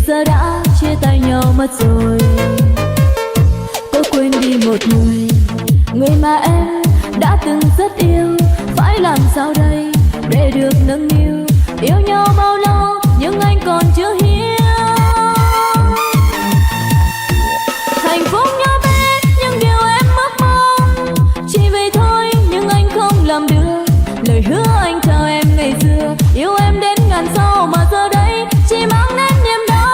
giờ đã chia tay nhau mất rồi. Tôi quên đi một người, người mà em đã từng rất yêu. Phải làm sao đây để được nâng niu, yêu nhau bao lâu nhưng anh còn chưa hiểu. Hạnh phúc nhỏ bé những điều em ước mong, chỉ vậy thôi nhưng anh không làm được. Lời hứa anh chào em ngày xưa, yêu em đến ngàn sau mà giờ đây chỉ mang đến niềm đau.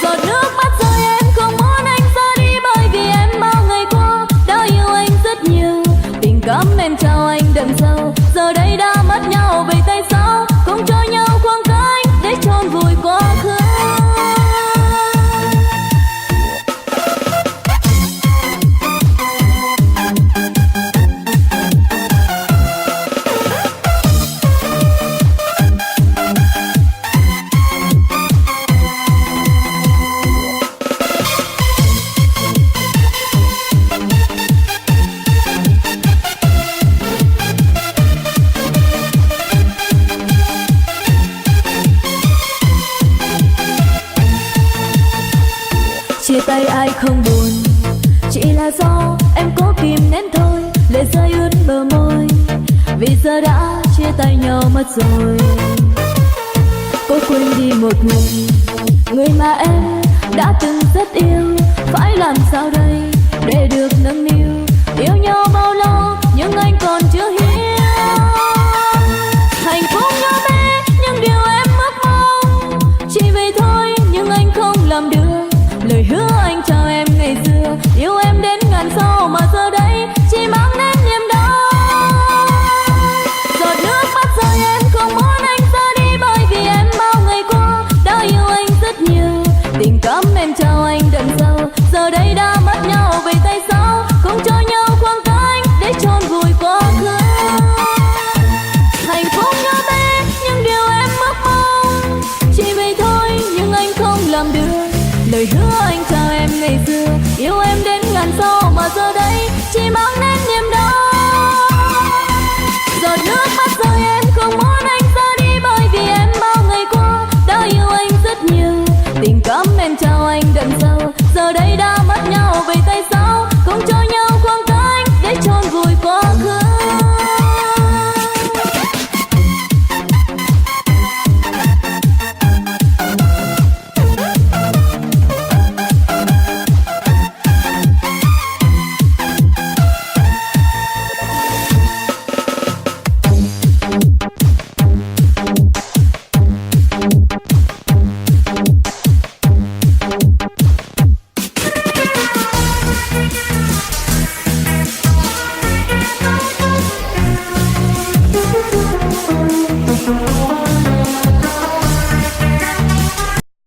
Giọt nước mắt rơi em không muốn anh ra đi, bởi vì em bao ngày qua đã yêu anh rất nhiều. Tình cảm em trao anh đậm sâu, giờ đây đã mất nhau về tay sau, không cho nhau khoảng cách để chôn vùi quá khứ. Chia tay ai không buồn, chỉ là do em cố kìm nén thôi. Lệ rơi ướt bờ môi, vì giờ đã chia tay nhau mất rồi. Cố quên đi một người, người mà em đã từng rất yêu. Phải làm sao đây để được nâng niu, yêu nhau bao lâu nhưng anh còn chưa hiểu. Hạnh phúc nhỏ bé những điều em ước mong, chỉ vậy thôi nhưng anh không làm được. Lời hứa anh chào em ngày xưa, yêu em đến ngàn sau mà giờ đây chỉ mang đến niềm đau. Giọt nước mắt rơi em không muốn anh ra đi, bởi vì em bao ngày qua đã yêu anh rất nhiều. Tình cảm em trao anh đậm sâu, giờ đây đã mất nhau về tay sau, không cho nhau khoảng cách để chôn vùi quá khứ. Hạnh phúc nhỏ bé những điều em ước mong, chỉ vậy thôi nhưng anh không làm được. Lời hứa anh chào em ngày xưa, yêu em đến ngàn sau mà giờ đây chỉ mang đến niềm đau. Giọt nước mắt rơi em không muốn anh ra đi, bởi vì em bao ngày qua đã yêu anh rất nhiều. Tình cảm em trao anh đậm sâu,